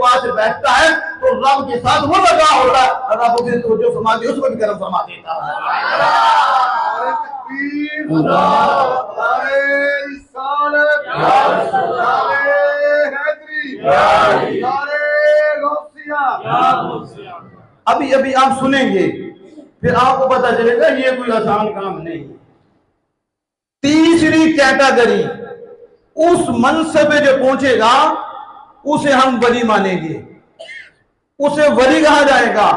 पास बैठता है तो रब के साथ वो लगा होता है, रब उसे तवज्जो फरमा दे, उसको भी करम फरमा देता है। अभी अभी आप सुनेंगे, फिर आपको पता चलेगा ये कोई आसान काम नहीं। तीसरी कैटेगरी, उस मनसब पे जो पहुंचेगा उसे हम वली मानेंगे, उसे वली कहा जाएगा,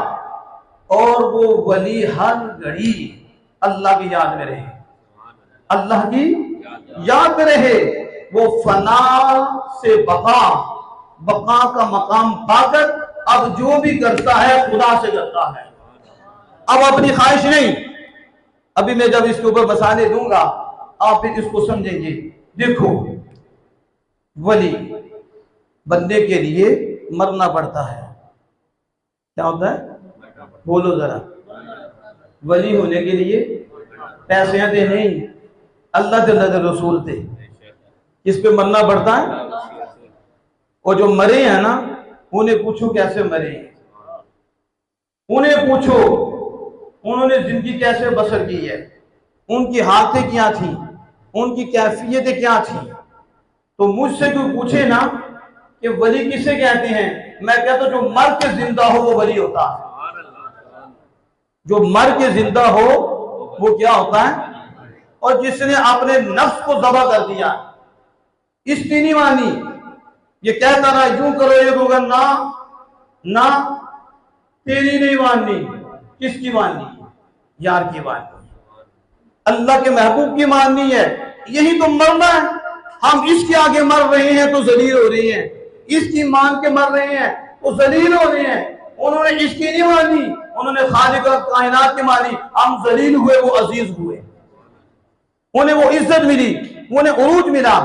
और वो वली हर घड़ी अल्लाह की याद में रहे, अल्लाह की याद में रहे। वो फना से बका, बका का मकाम पाकर अब जो भी करता है खुदा से करता है, अब अपनी ख्वाहिश नहीं। अभी मैं जब इसके ऊपर मसाले दूंगा आप फिर इसको समझेंगे। देखो, वली बनने के लिए मरना पड़ता है। क्या होता है? बोलो जरा। वली होने के लिए पैसे थे नहीं, अल्लाह के नजर रसूल थे, इस पे मरना पड़ता है। और जो मरे हैं ना, उन्हें पूछो कैसे मरे, उन्हें पूछो उन्होंने जिंदगी कैसे बसर की है, उनकी हालतें क्या थी, उनकी कैफियतें क्या थी। तो मुझसे कोई पूछे ना कि वली किसे कहते हैं, मैं कहता हूं जो मर के जिंदा हो वो वली होता है। जो मर के जिंदा हो वो क्या होता है? और जिसने अपने नफ्स को ज़बह कर दिया, इसकी नहीं मानी, ये कहता ना यूं करो ये होगा ना, ना तेरी नहीं माननी, किसकी माननी? यार की माननी, अल्लाह के महबूब की माननी है। यही तो मरना है। हम इसके आगे मर रहे हैं तो जलील हो रहे हैं, इसकी मान के मर रहे हैं तो जलील हो रहे हैं। उन्होंने इसकी नहीं मानी, उन्होंने खालिक कायनात की मानी, हम जलील हुए, वो अजीज हुए, उन्हें वो इज्जत मिली, उन्हें उरूज मिला।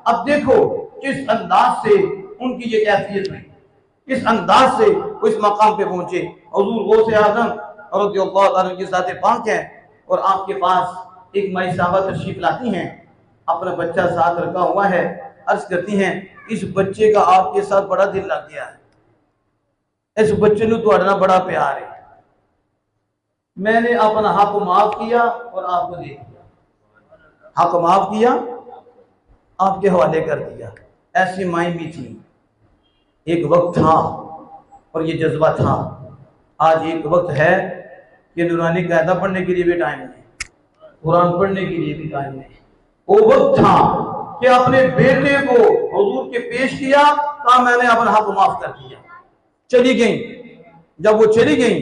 अब देखो किस अंदाज से उनकी ये कैफियत हुई, किस अंदाज से वो इस मकाम पे पहुंचे। हुजूर गौसे आजम रज़ियल्लाहु अन्हु की ज़ात पाक है, और आपके पास एक माई साहबा तशरीफ लाती हैं, अपना बच्चा साथ रखा हुआ है। अर्ज करती हैं, इस बच्चे का आपके साथ बड़ा दिल लग गया है, इस बच्चे ने तो अड़ना बड़ा प्यार है, मैंने अपना हक माफ किया और आपको दे दिया, हक माफ किया आपके हवाले कर दिया। ऐसी माई भी थी, एक वक्त था और ये जज्बा था। आज एक वक्त है कि नूरानी कायदा पढ़ने के लिए भी टाइम नहीं, कुरान पढ़ने के लिए भी टाइम नहीं। वो वक्त था कि अपने बेटे को हुजूर के पेश किया, कहा मैंने अपना हक माफ कर दिया, चली गई। जब वो चली गई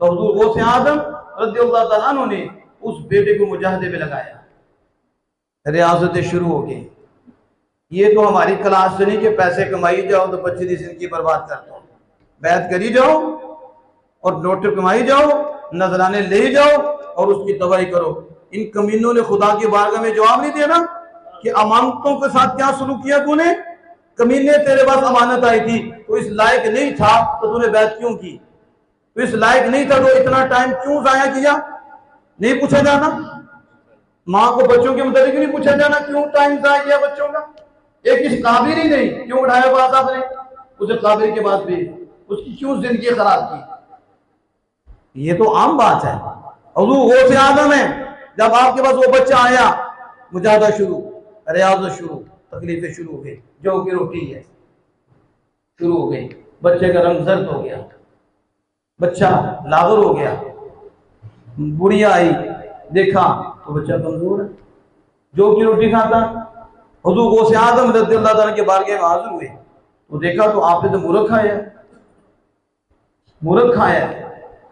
तो हुजूर गौसे आजम रज़ियल्लाहु ताला अन्हु ने उस बेटे को मुजाहिदे में लगाया, रियाजतें शुरू हो गई। ये तो हमारी क्लास से नहीं कि पैसे कमाई जाओ तो बच्चे की जिंदगी बर्बाद कर दो, बैत करी जाओ और नोट कमाई जाओ, नजराने ले जाओ और उसकी दवाई करो। इन कमीनों ने खुदा की बारगाह में जवाब नहीं दिया ना कि अमानतों के साथ क्या शुरू किया तूने। कमीने, तेरे पास अमानत आई थी, तो इस लायक नहीं था तो तूने बैत क्यों की? तो इस लायक नहीं था तो इतना टाइम क्यों जाया किया? नहीं पूछा जाना? माँ को बच्चों के मुताबिक नहीं पूछा जाना क्यों टाइम जाया किया बच्चों का? एक इस काबिर ही नहीं क्यों उठाया बात आपने, उसे काबिर के बाद भी उसकी क्यों जिंदगी खराब की? ये तो आम बात है। हुजूर गौसे आजम है, जब आपके पास वो बच्चा आया, मुजाहिदा शुरू, रियाज़त शुरू, तकलीफें शुरू हो गई, जो की रोटी है शुरू हो गई। बच्चे का रंग जर्द हो गया, बच्चा लागर हो गया। बुढ़िया आई, देखा तो बच्चा कमजोर है, जो की रोटी खाता। हुजूर गौसे आजम रज़ियल्लाहु ताला के बारगाह में हाजिर हुए तो देखा तो आपने तो मुर्ग खाया, मुर्ग खाया,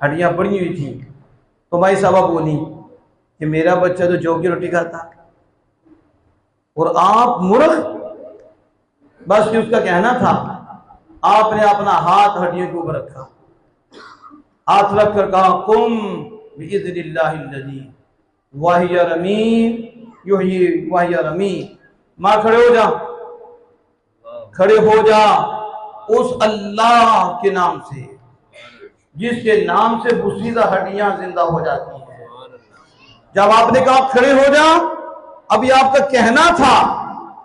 हड्डियां पड़ी हुई थी। तो भाई साहबा बोली कि मेरा बच्चा तो जौ की रोटी खाता और आप मुर्ग। बस उसका कहना था, आपने अपना हाथ हड्डियों के ऊपर रखा, हाथ रख कर कहा कुम बिइज़्निल्लाहिल्लज़ी वहिय रमी युहयी वहिय रमी। मां खड़े हो जा, खड़े हो जा उस अल्लाह के नाम से जिसके नाम से बुसीदा हड्डियां जिंदा हो जाती हैं। जब आपने कहा खड़े हो जा, अभी आपका कहना था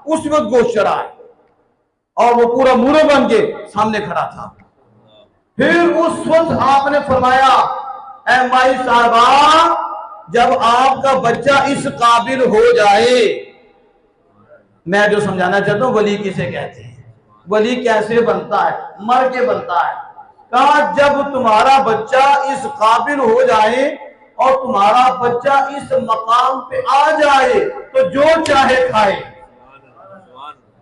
उस वक्त गोश्त चढ़ा है, और वो पूरा मूरे बन के सामने खड़ा था। फिर उस वक्त आपने फरमाया, ऐ माई साहबा, जब आपका बच्चा इस काबिल हो जाए, मैं जो समझाना चाहता हूं वली किसे कहते हैं, वली कैसे बनता है, मर के बनता है। कहा जब तुम्हारा बच्चा इस काबिल हो जाए और तुम्हारा बच्चा इस मकाम पे आ जाए तो जो चाहे खाए,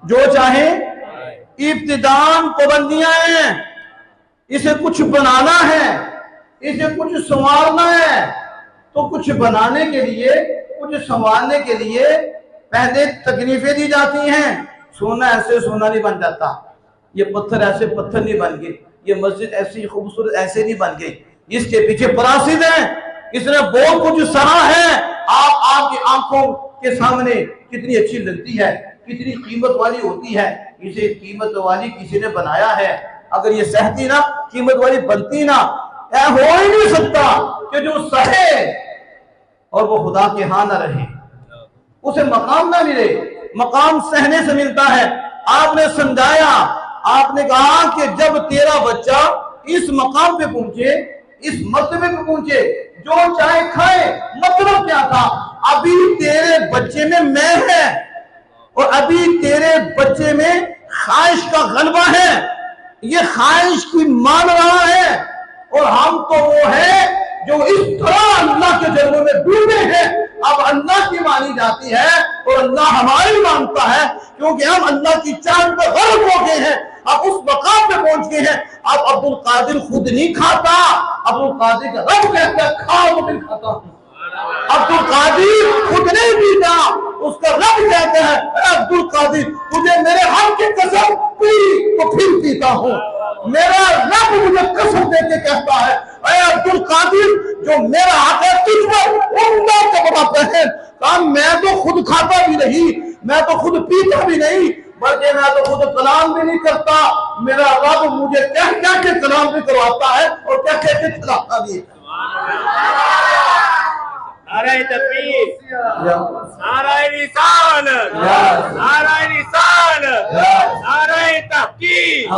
जो चाहे। इब्तिदान पाबंदियां हैं, इसे कुछ बनाना है, इसे कुछ संवारना है, तो कुछ बनाने के लिए, कुछ संवारने के लिए पहले तकलीफें दी जाती हैं। सोना ऐसे सोना नहीं बन जाता, ये पत्थर ऐसे पत्थर नहीं बन गए, ये मस्जिद ऐसी खूबसूरत ऐसे नहीं बन गई, इसके पीछे परासिद है, इसने बहुत कुछ सहा है। आपकी आंखों के सामने कितनी अच्छी लगती है, कितनी कीमत वाली होती है, इसे कीमत वाली किसी ने बनाया है। अगर ये सहती ना, कीमत वाली बनती ना, हो ही नहीं सकता कि जो सहे और वो खुदा के हां ना रहे, उसे मकाम ना मिले। मकाम सहने से मिलता है। आपने समझाया, आपने कहा कि जब तेरा बच्चा इस मकाम पे पहुंचे, इस मर्तबे पे पहुंचे, जो चाहे खाए। मतलब क्या था, अभी तेरे बच्चे में मैं है और अभी तेरे बच्चे में ख्वाहिश का गलबा है, ये ख्वाहिश की मान रहा है। और हम तो वो है जो इस तरह अल्लाह के जलवे में डूबे हैं, अब अल्लाह की मानी जाती है और अल्लाह हमारी मानता है, क्योंकि हम अल्लाह की चांद पर गर्क हो गए हैं, अब उस मकाम पे पहुंच गए हैं। अब अब्दुल कादिर खुद नहीं खाता, अब्दुल कादिर का रब कहता है खाओ तो फिर खाता हूं। अब्दुल कादिर खुद नहीं पीता, उसका रब कहता है अब्दुल कादिर तुझे मेरे हक की कसम पी तो फिर पीता हूं। मेरा रब मुझे कसम देके कहता है अरे अब्दुल कादिर जो मेरा हक है तुझ पर उम्दा कपड़ा पहन। कहा मैं तो खुद खाता भी नहीं, मैं तो खुद पीता भी नहीं, बल्कि मैं तो खुद कलाम भी नहीं करता। मेरा रब मुझे क्या क्या के कलाम भी करवाता है और क्या क्या के खिलाता भी है। नाराए तकबीर, नाराए रिसालत, नाराए रिसालत, नाराए तहकीक,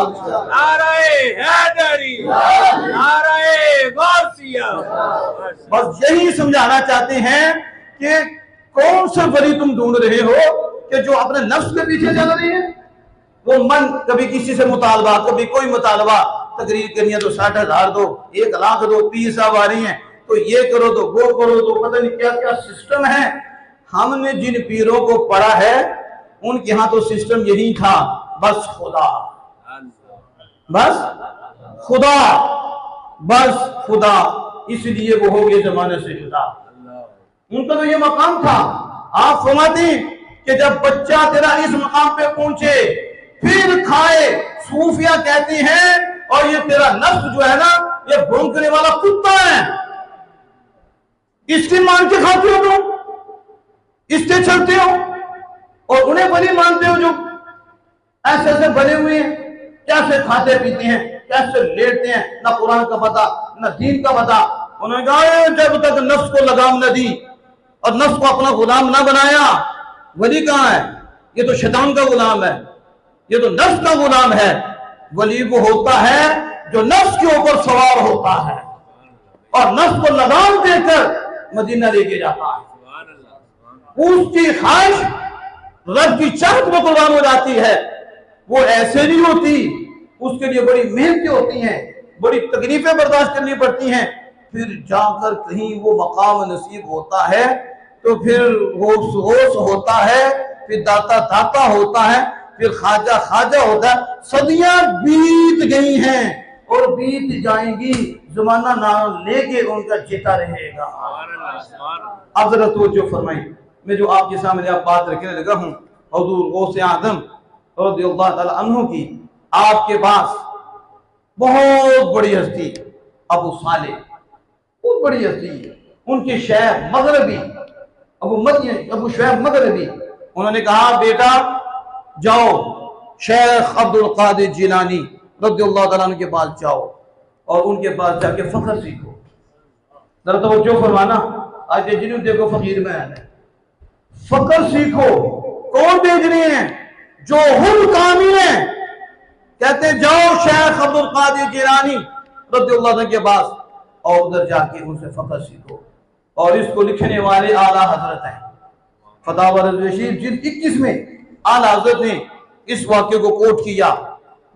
नाराए हैदरी, नाराए गौसिया। बस यही समझाना चाहते हैं कि कौन सा वली तुम ढूंढ रहे हो कि जो अपने नफ्स के पीछे चल रही है। वो मन कभी किसी से मुतालबा, कभी कोई मुतालबा, तकरीर करनी है तो 60,000 दो, 1 लाख दो, पीर साहब आ रही हैं तो ये करो तो वो करो तो, पता नहीं क्या क्या सिस्टम है। हमने जिन पीरों को पढ़ा है उनके यहाँ तो सिस्टम यही था, बस खुदा, बस खुदा, बस खुदा, इसलिए वो हो गए जमाने से जुदा। उनका तो ये मकाम था। आप फरमाती कि जब बच्चा तेरा इस मकाम पे पहुंचे फिर खाए। सूफिया कहती हैं और ये तेरा नफ्स जो है ना, ये भौंकने वाला कुत्ता है, इसकी मान के खाते हो तुम, इससे चलते हो और उन्हें वली मानते हो जो ऐसे ऐसे बने हुए हैं, कैसे खाते पीते हैं, कैसे लेटते हैं, ना कुरान का पता ना दीन का पता। उन्होंने कहा जब तक नफ्स को लगाम न दी और नफ्स को अपना गुलाम ना बनाया, वली कहां है? ये तो शैतान का गुलाम है, ये तो नफ्स का गुलाम है। वली वो होता है जो नफ्स के ऊपर सवार होता है और नफ्स को लगाम देकर मदीना लेके जाता है। उसकी ख्वाहिश रब की चाहत में कुर्बान हो जाती है। वो ऐसे नहीं होती, उसके लिए बड़ी मेहनतें होती हैं, बड़ी तकलीफें बर्दाश्त करनी पड़ती हैं। फिर जाकर कहीं वो मकाम नसीब होता है तो फिर होश होश होता है, फिर दाता दाता होता है, फिर खाजा खाजा होता है। सदियां बीत गई हैं और बीत जाएंगी, जमाना नाम लेके उनका जीता रहेगा। अब जरा तवज्जो फरमाई, मैं जो आपके सामने आप बात रखने लगा हूं हुजूर गौसे आदम रज़ियल्लाहु ताला अन्हु की। आपके पास बहुत बड़ी हस्ती अबू सालेह, बहुत बड़ी हस्ती है। उनके शेख मगरबी अबू शुएब मगरबी, उन्होंने कहा बेटा जाओ शेख अब्दुल कादिर जिलानी रज़ियल्लाहु ताला अन्हु के पास जाओ और उनके पास जाके फख्र सीखो। जरा तवज्जो फरमाना, आज जिन्होंने देखो फकीर में है, फख्र सीखो। कौन भेज रहे हैं? जो हम कामिल हैं, कहते हैं जाओ शेख अब्दुल कादिर जिलानी रज़ियल्लाहु अन्हु के पास और उधर जाके उनसे फ़क़ह सीखो। और इसको लिखने वाले आला हजरत हैं, फतावा रज़वीशी जिल्द 21 में आला हजरत ने इस वाक्य को कोट किया।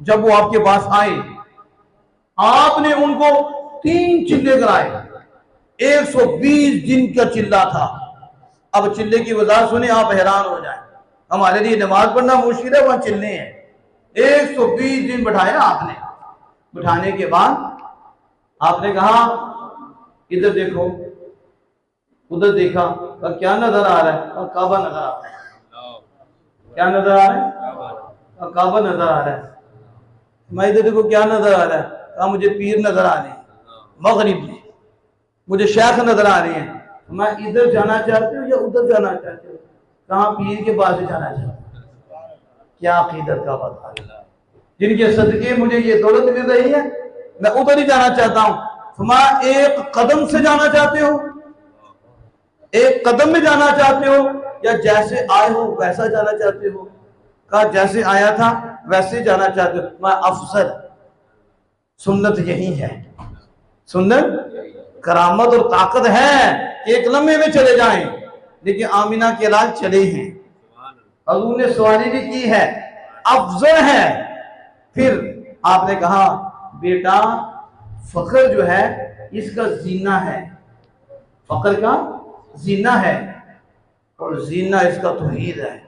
जब वो आपके पास आए, आपने उनको 3 चिल्ले कराए। 120 दिन का चिल्ला था। अब चिल्ले की वजह सुने आप हैरान हो जाए, हमारे लिए नमाज पढ़ना मुश्किल है, वहां चिल्ले हैं। 120 दिन बैठाया आपने। बैठाने के बाद आपने कहा इधर देखो, उधर देखा, तो क्या नजर आ रहा है? और काबा नजर आ रहा है। क्या नजर आ रहा है? और काबा नजर आ रहा है। मैं इधर देखो, क्या नजर आ रहा है? कहा मुझे पीर नजर आ रहे हैं मगरिब में, मुझे शेख नजर आ रहे हैं। मैं इधर जाना चाहते हो या उधर जाना चाहते हो? कहाँ पीर के पास जाना चाहते हो? क्या अकीदत का बता, जिनके सदके मुझे ये दौलत मिल रही है, मैं उधर ही जाना चाहता हूँ। मैं एक कदम से जाना चाहते हो, एक कदम में जाना चाहते हो, या जैसे आए हो वैसा जाना चाहते हो? कहा जैसे आया था वैसे जाना चाहते हो। मैं अफसर, सुन्नत यही है, सुन्नत करामत और ताकत है कि एक लम्हे में चले जाएं, लेकिन आमिना के इलाज चले हैं। हजूर ने सवारी भी की है, अफजल है। फिर आपने कहा बेटा फख्र जो है इसका जीना है, फख्र का जीना है, और जीना इसका तौहीद है।